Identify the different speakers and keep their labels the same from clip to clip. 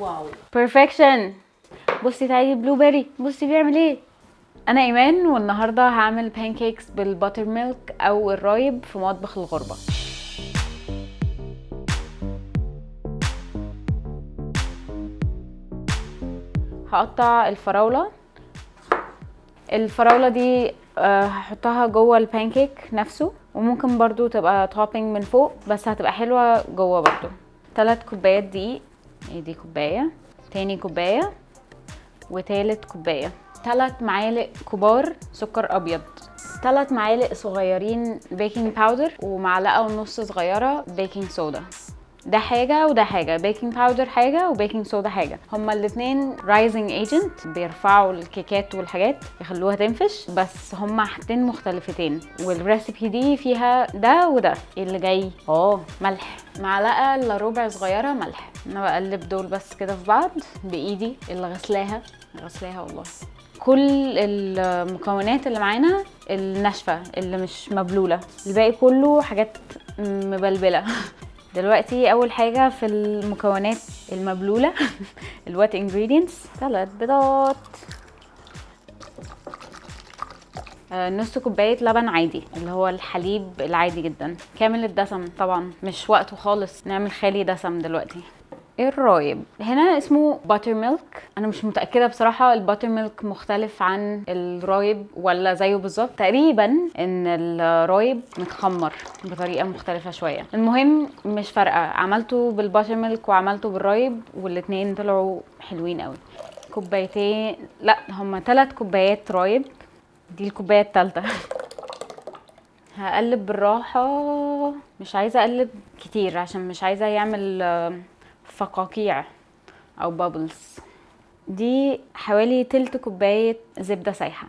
Speaker 1: واو بيرفكشن. بصي تعالي بلو بيري، بصي بيعمل ايه. انا ايمان، والنهارده هعمل بانكيكس بالباتر ميلك او الرايب في مطبخ الغربه. هقطع الفراوله دي هحطها جوه البانكيك نفسه، وممكن برضو تبقى توبينج من فوق، بس هتبقى حلوه جوه برضو. 3 كوبايات دقيق، دي كوبايه، تاني كوبايه، وتالت كوبايه. 3 معالق كبار سكر ابيض، 3 معالق صغيرين بيكنج باودر، ومعلقه ونص صغيره بيكنج صودا. ده حاجه وده حاجه، بيكنج باودر حاجه وبيكنج صودا حاجه. هما الاتنين رايزنج ايجنت، بيرفعوا الكيكات والحاجات يخلوها تنفش، بس هما حاجتين مختلفتين، والريسيبي دي فيها ده وده. ايه اللي جاي؟ ملح، معلقه الا ربع صغيره ملح. انا بقلب دول بس كده في بعض بايدي اللي غسلاها والله. كل المكونات اللي معانا الناشفه اللي مش مبلوله، الباقي كله حاجات مبلبله. دلوقتي اول حاجه في المكونات المبلوله الوات انجريدينتس. 3 بيضات، نص كوبايه لبن عادي اللي هو الحليب العادي جدا كامل الدسم، طبعا مش وقته خالص نعمل خالي دسم دلوقتي. الرايب هنا اسمه باتر ميلك، انا مش متاكده بصراحه الباتر ميلك مختلف عن الرايب ولا زيه بالظبط. تقريبا ان الرايب متخمر بطريقه مختلفه شويه، المهم مش فارقه. عملته بالباتر ميلك وعملته بالرايب والاتنين طلعوا حلوين قوي. كوبايتين، لا هما 3 كوبايات رايب، دي الكوبايه الثالثه. هقلب بالراحه، مش عايزه اقلب كتير عشان مش عايزه يعمل فقاقيع او بابلز. دي حوالي تلت كوباية زبدة سايحة.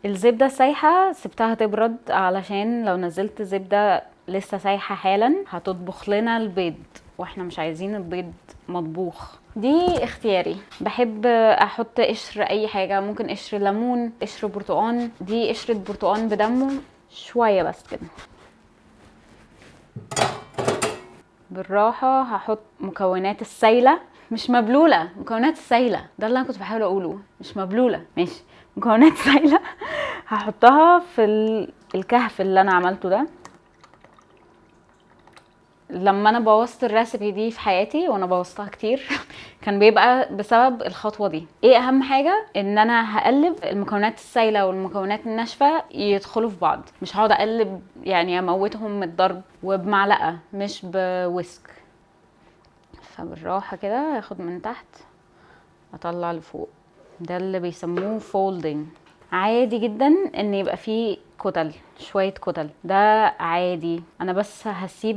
Speaker 1: الزبدة السايحة سبتها تبرد علشان لو نزلت زبدة لسه سايحة حالا هتطبخ لنا البيض، واحنا مش عايزين البيض مطبوخ. دي اختياري، بحب احط قشر اي حاجة، ممكن قشر ليمون، قشر برتقان. دي قشرة برتقان بدمه شوية بس كده. بالراحة هحط مكونات السايلة، مش مبلولة، مكونات السايلة، ده اللي انا كنت بحاول اقوله، مش مبلولة، ماشي، مكونات سايلة. هحطها في الكهف اللي انا عملته ده. لما انا بوظت الريسيبي دي في حياتي، وانا بوظتها كتير كان بيبقى بسبب الخطوه دي. ايه اهم حاجه؟ ان انا هقلب المكونات السايله والمكونات الناشفه يدخلوا في بعض، مش هقعد اقلب يعني اموتهم من الضرب، وبمعلقه مش بويسك. فبالراحه كده هاخد من تحت اطلع لفوق، ده اللي بيسموه فولدنج. عادي جدا ان يبقى فيه كتل، شويه كتل، ده عادي. انا بس هسيب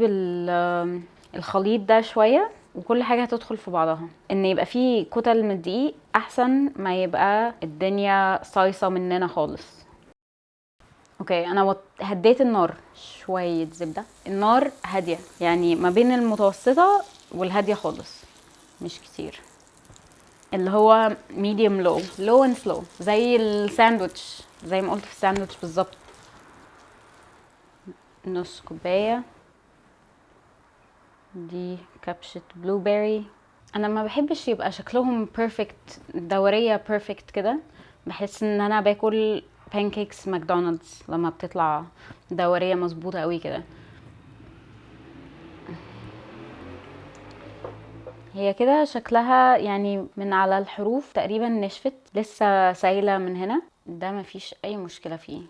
Speaker 1: الخليط ده شويه وكل حاجه هتدخل في بعضها. ان يبقى فيه كتل من الدقيق احسن ما يبقى الدنيا صايصه مننا خالص. اوكي، انا هديت النار شويه زبده، النار هاديه يعني ما بين المتوسطه والهاديه خالص، مش كتير، اللي هو medium low and slow، زي الساندوتش، زي ما قلت في الساندوتش بالظبط. نص كوبايه، دي كبشه بلو بيري. انا ما بحبش يبقى شكلهم بيرفكت دوريه بيرفكت كده، بحس ان انا باكل بانكيكس ماكدونالدز لما بتطلع دوريه مظبوطه قوي كده. هي كده شكلها يعني من على الحروف تقريبا نشفت، لسه سايله من هنا، ده مفيش اي مشكله فيه.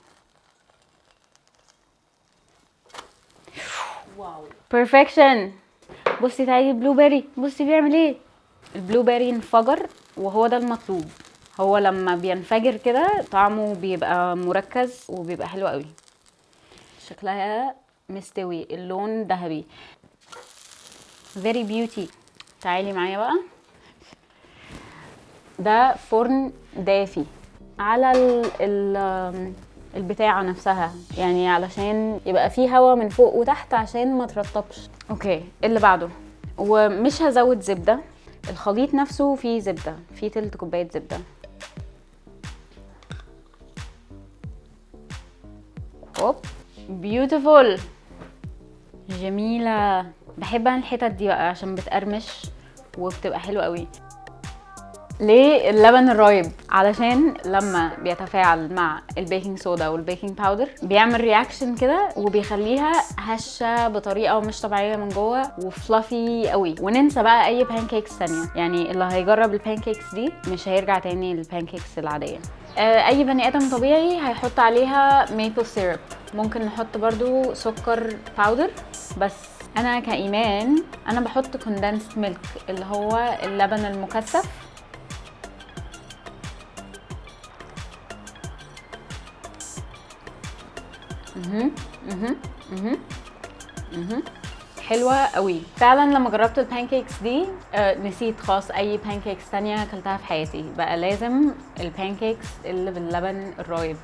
Speaker 1: واو بيرفكشن. بصي تعالي بلو بيري، بصي بيعمل ايه. البلو بيري انفجر، وهو ده المطلوب. هو لما بينفجر كده طعمه بيبقى مركز وبيبقى حلو قوي. شكلها مستوي، اللون ذهبي، very beauty. تعالي معايا بقى، ده فرن دافي على البتاعة نفسها، يعني علشان يبقى فيه هوا من فوق وتحت عشان ما ترطبش. اوكي، اللي بعده، ومش هزود زبدة، الخليط نفسه فيه زبدة، فيه تلت كوباية زبدة. هوب، بيوتيفول، جميلة. بحب انا الحتت دي بقى عشان بتقرمش وبتبقى حلوه قوي. ليه اللبن الرايب؟ علشان لما بيتفاعل مع البيكنج صودا والبيكنج باودر بيعمل رياكشن كده وبيخليها هشه بطريقه مش طبيعيه من جوه وفلافي قوي. وننسى بقى اي بانكيكس ثانيه، يعني اللي هيجرب البانكيكس دي مش هيرجع تاني للبانكيكس العاديه. اي بني ادم طبيعي هيحط عليها ميبل سيرب. ممكن نحط برضو سكر باودر، بس انا كايمان انا بحط كوندنسد ميلك اللي هو اللبن المكثف. حلوه قوي فعلا. لما جربت البانكيكس دي نسيت خلاص اي بانكيكس تانية اكلتها في حياتي، بقى لازم البانكيكس اللي باللبن الرايب.